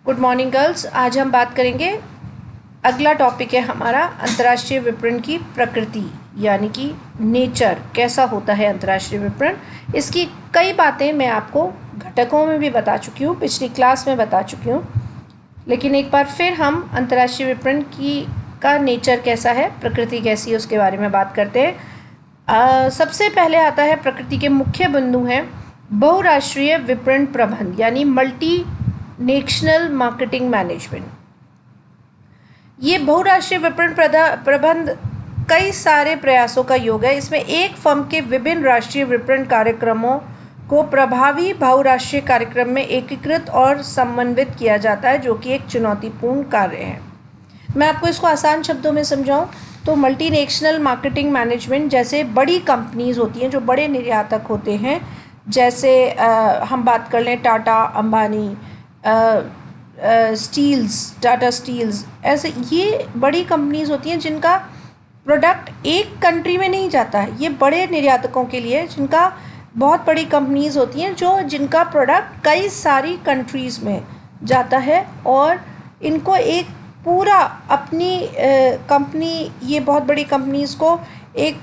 Good morning girls. आज हम बात करेंगे, अगला टॉपिक है हमारा अंतर्राष्ट्रीय विपणन की प्रकृति, यानी कि नेचर, कैसा होता है अंतर्राष्ट्रीय विपणन। इसकी कई बातें मैं आपको घटकों में भी बता चुकी हूँ, पिछली क्लास में बता चुकी हूँ, लेकिन एक बार फिर हम अंतर्राष्ट्रीय विपणन का नेचर कैसा है, प्रकृति कैसी है, उसके बारे में बात करते हैं। सबसे पहले आता है प्रकृति के मुख्य बिंदु हैं बहुराष्ट्रीय विपणन प्रबंध, यानी मल्टी नेशनल मार्केटिंग मैनेजमेंट। ये बहुराष्ट्रीय विपणन प्रबंध कई सारे प्रयासों का योग है। इसमें एक फर्म के विभिन्न राष्ट्रीय विपणन कार्यक्रमों को प्रभावी बहुराष्ट्रीय कार्यक्रम में एकीकृत और समन्वित किया जाता है, जो कि एक चुनौतीपूर्ण कार्य है। मैं आपको इसको आसान शब्दों में समझाऊं तो मल्टीनेशनल मार्केटिंग मैनेजमेंट, जैसे बड़ी कंपनीज होती हैं जो बड़े निर्यातक होते हैं, जैसे हम बात कर लें टाटा, अंबानी, टाटा स्टील्स, ऐसे ये बड़ी कंपनीज होती हैं जिनका प्रोडक्ट एक कंट्री में नहीं जाता है। ये बड़े निर्यातकों के लिए, जिनका बहुत बड़ी कंपनीज होती हैं जिनका प्रोडक्ट कई सारी कंट्रीज़ में जाता है, और इनको एक पूरा अपनी कंपनी, ये बहुत बड़ी कंपनीज़ को एक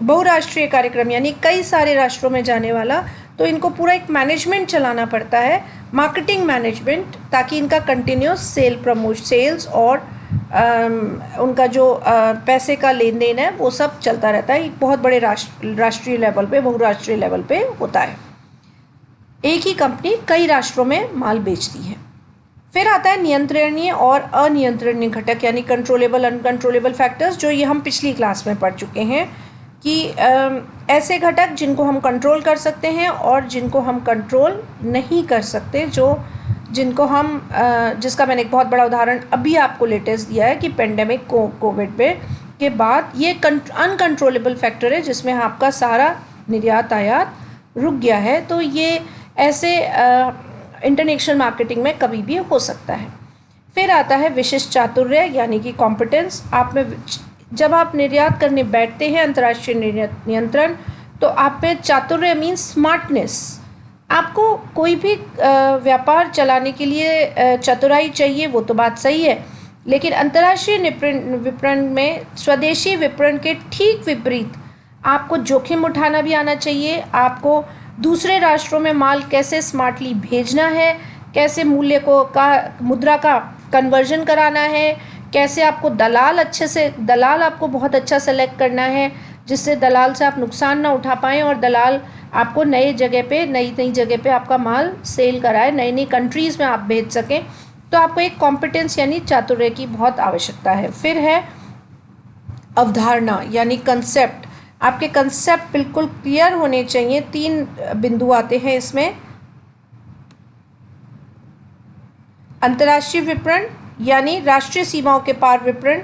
बहुराष्ट्रीय कार्यक्रम, यानी कई सारे राष्ट्रों में जाने वाला, तो इनको पूरा एक मैनेजमेंट चलाना पड़ता है, मार्केटिंग मैनेजमेंट, ताकि इनका कंटिन्यूस सेल्स और उनका जो पैसे का लेन देन है वो सब चलता रहता है। एक बहुत बड़े राष्ट्रीय लेवल पे, बहुराष्ट्रीय लेवल पे होता है। एक ही कंपनी कई राष्ट्रों में माल बेचती है। फिर आता है नियंत्रणीय और अनियंत्रणीय घटक, यानी कंट्रोलेबल अनकंट्रोलेबल फैक्टर्स, जो ये हम पिछली क्लास में पढ़ चुके हैं कि ऐसे घटक जिनको हम कंट्रोल कर सकते हैं और जिनको हम कंट्रोल नहीं कर सकते, जिनको हम जिसका मैंने एक बहुत बड़ा उदाहरण अभी आपको लेटेस्ट दिया है कि पेंडेमिक कोविड के बाद ये अनकंट्रोलेबल फैक्टर है, जिसमें आपका सारा निर्यात आयात रुक गया है। तो ये ऐसे इंटरनेशनल मार्केटिंग में कभी भी हो सकता है। फिर आता है विशिष्ट चातुर्य, यानी कि कॉम्पिटेंस। आप में जब आप निर्यात करने बैठते हैं अंतर्राष्ट्रीय नियंत्रण, तो आप में चातुर्य मीन्स स्मार्टनेस। आपको कोई भी व्यापार चलाने के लिए चतुराई चाहिए, वो तो बात सही है, लेकिन अंतर्राष्ट्रीय विपणन में स्वदेशी विपणन के ठीक विपरीत आपको जोखिम उठाना भी आना चाहिए। आपको दूसरे राष्ट्रों में माल कैसे स्मार्टली भेजना है, कैसे मुद्रा का कन्वर्जन कराना है, कैसे आपको दलाल आपको बहुत अच्छा सेलेक्ट करना है, जिससे दलाल से आप नुकसान ना उठा पाएँ और दलाल आपको नई नई जगह पे आपका माल सेल कराए, नई नई कंट्रीज़ में आप भेज सकें। तो आपको एक कॉम्पिटेंस यानी चातुर्य की बहुत आवश्यकता है। फिर है अवधारणा, यानी कंसेप्ट। आपके कंसेप्ट बिल्कुल क्लियर होने चाहिए। 3 बिंदु आते हैं इसमें। अंतर्राष्ट्रीय विपणन यानी राष्ट्रीय सीमाओं के पार विपणन,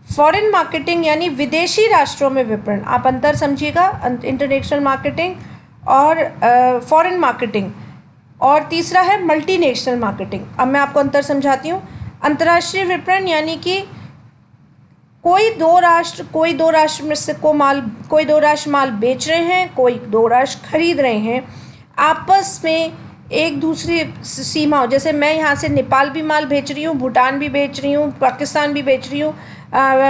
फॉरेन मार्केटिंग यानी विदेशी राष्ट्रों में विपणन। आप अंतर समझिएगा, इंटरनेशनल मार्केटिंग और फॉरेन मार्केटिंग। और तीसरा है मल्टीनेशनल मार्केटिंग। अब मैं आपको अंतर समझाती हूँ। अंतर्राष्ट्रीय विपणन यानी कि कोई दो राष्ट्र में से कोई दो राष्ट्र माल बेच रहे हैं, कोई 2 राष्ट्र खरीद रहे हैं, आपस में एक दूसरी सीमा, जैसे मैं यहाँ से नेपाल भी माल बेच रही हूँ, भूटान भी बेच रही हूँ, पाकिस्तान भी बेच रही हूँ,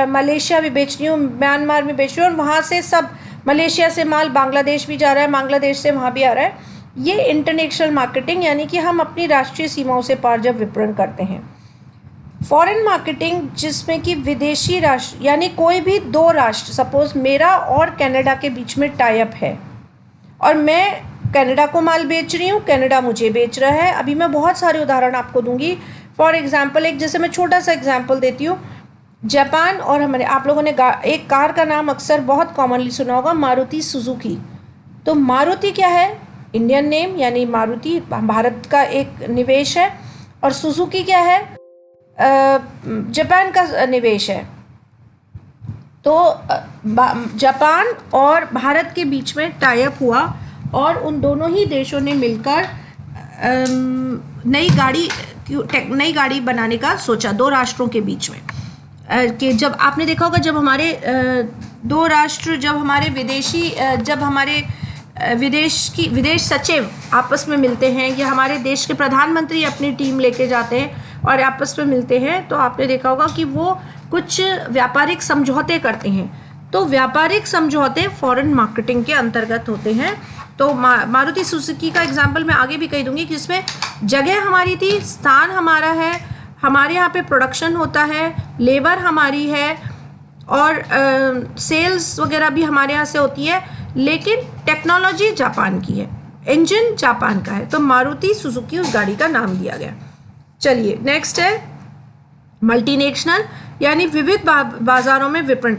मलेशिया भी बेच रही हूँ, म्यांमार भी बेच रही हूँ, और वहाँ से सब, मलेशिया से माल बांग्लादेश भी जा रहा है, बांग्लादेश से वहाँ भी आ रहा है। ये इंटरनेशनल मार्केटिंग, यानी कि हम अपनी राष्ट्रीय सीमाओं से पार जब विपणन करते हैं। फॉरेन मार्केटिंग, जिसमें कि विदेशी राष्ट्र, यानी कोई भी 2 राष्ट्र, सपोज मेरा और कनाडा के बीच में टाई अप है और मैं कनाडा को माल बेच रही हूँ, कनाडा मुझे बेच रहा है। अभी मैं बहुत सारे उदाहरण आपको दूंगी। फॉर एग्जांपल, जैसे मैं छोटा सा एग्जांपल देती हूँ, जापान और आप लोगों ने एक कार का नाम अक्सर बहुत कॉमनली सुना होगा, मारुति सुजुकी। तो मारुति क्या है? इंडियन नेम, यानी मारुति भारत का एक निवेश है, और सुजुकी क्या है? जापान का निवेश है। तो जापान और भारत के बीच में टाई अप हुआ और उन दोनों ही देशों ने मिलकर नई गाड़ी बनाने का सोचा, 2 राष्ट्रों के बीच में। कि जब आपने देखा होगा, जब हमारे 2 राष्ट्र, जब हमारे विदेश सचिव आपस में मिलते हैं, या हमारे देश के प्रधानमंत्री अपनी टीम लेके जाते हैं और आपस में मिलते हैं, तो आपने देखा होगा कि वो कुछ व्यापारिक समझौते करते हैं। तो व्यापारिक समझौते फॉरेन मार्केटिंग के अंतर्गत होते हैं। तो मारुति सुजुकी का एग्जाम्पल मैं आगे भी कह दूंगी कि इसमें जगह हमारी थी, स्थान हमारा है, हमारे यहाँ पे प्रोडक्शन होता है, लेबर हमारी है और सेल्स वगैरह भी हमारे यहाँ से होती है, लेकिन टेक्नोलॉजी जापान की है, इंजन जापान का है, तो मारुति सुजुकी उस गाड़ी का नाम दिया गया। चलिए नेक्स्ट है मल्टीनेशनल, यानी विविध बाजारों में विपणन।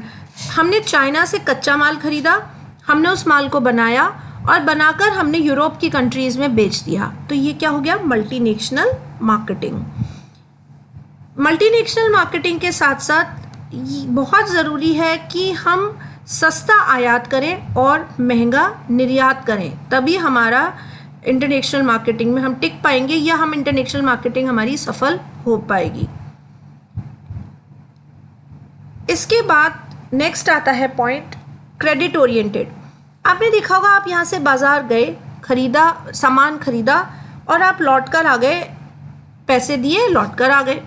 हमने चाइना से कच्चा माल खरीदा, हमने उस माल को बनाया और बनाकर हमने यूरोप की कंट्रीज में बेच दिया, तो ये क्या हो गया? Multinational marketing. मल्टीनेशनल मार्केटिंग के साथ साथ बहुत ज़रूरी है कि हम सस्ता आयात करें और महंगा निर्यात करें, तभी हमारा इंटरनेशनल मार्केटिंग में हम टिक पाएंगे, या हम इंटरनेशनल मार्केटिंग हमारी सफल हो पाएगी। इसके बाद नेक्स्ट आता है पॉइंट क्रेडिट ओरिएंटेड। आपने देखा होगा, आप यहाँ से बाजार गए, खरीदा, सामान खरीदा और आप लौट कर आ गए, पैसे दिए लौट कर आ गए।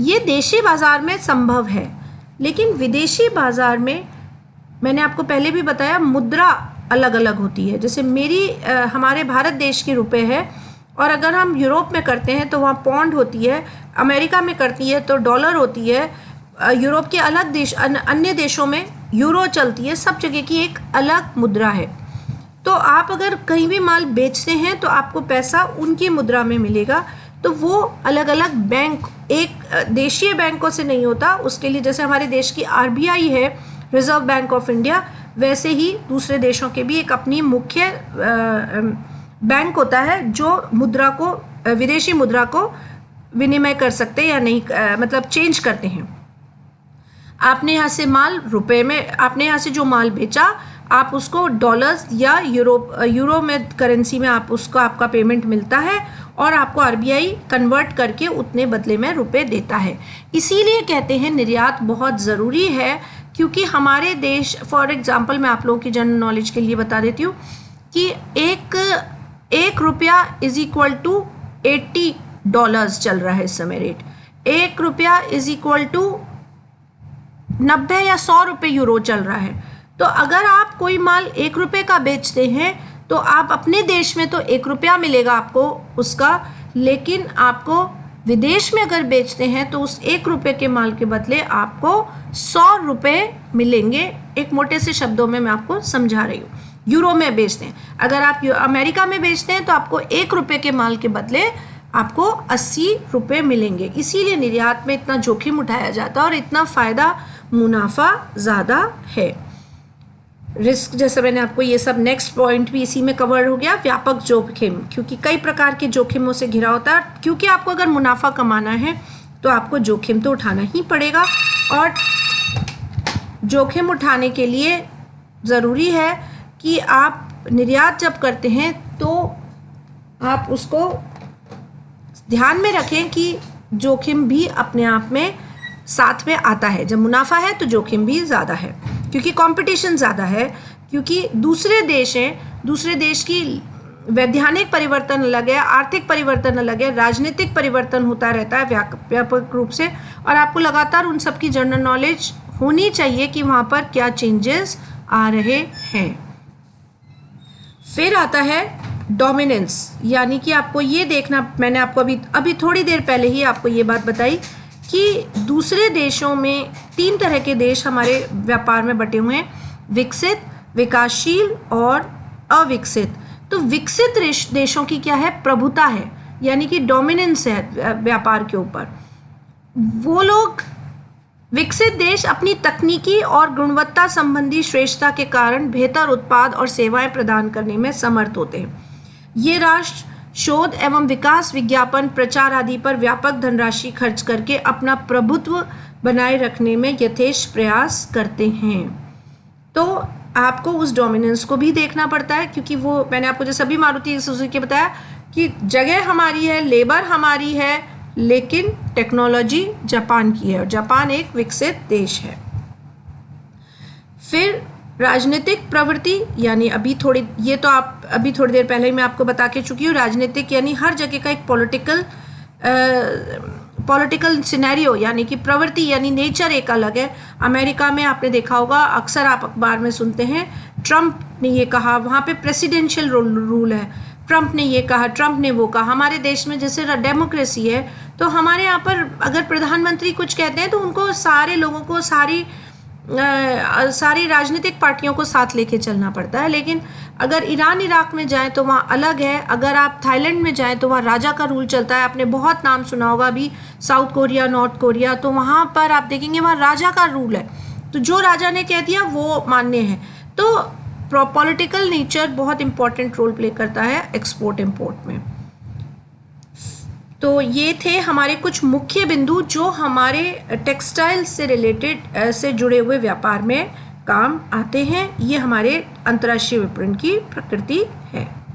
ये देशी बाजार में संभव है, लेकिन विदेशी बाजार में मैंने आपको पहले भी बताया मुद्रा अलग अलग होती है। जैसे हमारे भारत देश की रुपए है, और अगर हम यूरोप में करते हैं तो वहाँ पौंड होती है, अमेरिका में करती है तो डॉलर होती है, यूरोप के अलग देश अन्य देशों में यूरो चलती है, सब जगह की एक अलग मुद्रा है। तो आप अगर कहीं भी माल बेचते हैं तो आपको पैसा उनकी मुद्रा में मिलेगा, तो वो अलग अलग बैंक, एक देशीय बैंकों से नहीं होता। उसके लिए जैसे हमारे देश की RBI है, रिजर्व बैंक ऑफ इंडिया, वैसे ही दूसरे देशों के भी एक अपनी मुख्य बैंक होता है जो मुद्रा को, विदेशी मुद्रा को विनिमय कर सकते हैं या नहीं, मतलब चेंज करते हैं। आपने यहाँ से माल रुपए में, आपने यहाँ से जो माल बेचा, आप उसको डॉलर्स या यूरो में करेंसी में आप उसको, आपका पेमेंट मिलता है और आपको RBI कन्वर्ट करके उतने बदले में रुपए देता है। इसीलिए कहते हैं निर्यात बहुत ज़रूरी है, क्योंकि हमारे देश, फॉर एग्जांपल मैं आप लोगों की जनरल नॉलेज के लिए बता देती हूँ कि एक रुपया इज इक्वल टू $80 चल रहा है इस समय रेट। 1 रुपया इज इक्वल टू 90 या 100 रुपये यूरो चल रहा है। तो अगर आप कोई माल 1 रुपये का बेचते हैं तो आप अपने देश में तो 1 रुपया मिलेगा आपको उसका, लेकिन आपको विदेश में अगर बेचते हैं तो उस 1 रुपये के माल के बदले आपको 100 रुपये मिलेंगे। एक मोटे से शब्दों में मैं आपको समझा रही हूँ। यूरो में बेचते हैं, अगर आप अमेरिका में बेचते हैं तो आपको 1 रुपये के माल के बदले आपको 80 रुपये मिलेंगे। इसीलिए निर्यात में इतना जोखिम उठाया जाता है और इतना फ़ायदा, मुनाफा ज़्यादा है। रिस्क, जैसे मैंने आपको ये सब, नेक्स्ट पॉइंट भी इसी में कवर हो गया, व्यापक जोखिम, क्योंकि कई प्रकार के जोखिमों से घिरा होता है। क्योंकि आपको अगर मुनाफा कमाना है तो आपको जोखिम तो उठाना ही पड़ेगा, और जोखिम उठाने के लिए ज़रूरी है कि आप निर्यात जब करते हैं तो आप उसको ध्यान में रखें कि जोखिम भी अपने आप में साथ में आता है। जब मुनाफा है तो जोखिम भी ज़्यादा है, क्योंकि कंपटीशन ज़्यादा है, क्योंकि दूसरे देश हैं, दूसरे देश की वैधानिक परिवर्तन अलग है, आर्थिक परिवर्तन अलग है, राजनीतिक परिवर्तन होता रहता है व्यापक रूप से, और आपको लगातार उन सब की जनरल नॉलेज होनी चाहिए कि वहाँ पर क्या चेंजेस आ रहे हैं। फिर आता है डोमिनेंस, यानी कि आपको ये देखना, मैंने आपको अभी थोड़ी देर पहले ही आपको ये बात बताई कि दूसरे देशों में 3 तरह के देश हमारे व्यापार में बटे हुए हैं, विकसित, विकासशील और अविकसित। तो विकसित देशों की क्या है? प्रभुता है, यानी कि डोमिनेंस है व्यापार के ऊपर। वो लोग, विकसित देश, अपनी तकनीकी और गुणवत्ता संबंधी श्रेष्ठता के कारण बेहतर उत्पाद और सेवाएं प्रदान करने में समर्थ होते हैं। ये राष्ट्र शोध एवं विकास, विज्ञापन, प्रचार आदि पर व्यापक धनराशि खर्च करके अपना प्रभुत्व बनाए रखने में यथेष्ट प्रयास करते हैं। तो आपको उस डोमिनेंस को भी देखना पड़ता है, क्योंकि वो, मैंने आपको जैसे अभी मारुति सुजुकी बताया कि जगह हमारी है, लेबर हमारी है, लेकिन टेक्नोलॉजी जापान की है, और जापान एक विकसित देश है। फिर राजनीतिक प्रवृत्ति यानी अभी थोड़ी देर पहले ही मैं आपको बता के चुकी हूँ, राजनीतिक यानी हर जगह का एक पॉलिटिकल सिनेरियो यानी कि प्रवृत्ति यानी नेचर एक अलग है। अमेरिका में आपने देखा होगा, अक्सर आप अखबार में सुनते हैं, ट्रम्प ने ये कहा, वहाँ पे प्रेसिडेंशियल रूल है, ट्रम्प ने ये कहा, ट्रम्प ने वो कहा। हमारे देश में जैसे डेमोक्रेसी है, तो हमारे यहाँ पर अगर प्रधानमंत्री कुछ कहते हैं तो उनको सारे लोगों को सारी राजनीतिक पार्टियों को साथ लेके चलना पड़ता है। लेकिन अगर ईरान इराक में जाएं तो वहाँ अलग है, अगर आप थाईलैंड में जाएं तो वहाँ राजा का रूल चलता है। आपने बहुत नाम सुना होगा अभी साउथ कोरिया, नॉर्थ कोरिया, तो वहाँ पर आप देखेंगे वहाँ राजा का रूल है, तो जो राजा ने कह दिया वो मान्य है। तो पॉलिटिकल नेचर बहुत इंपॉर्टेंट रोल प्ले करता है एक्सपोर्ट इम्पोर्ट में। तो ये थे हमारे कुछ मुख्य बिंदु जो हमारे टेक्सटाइल से रिलेटेड से जुड़े हुए व्यापार में काम आते हैं। ये हमारे अंतर्राष्ट्रीय विपणन की प्रकृति है।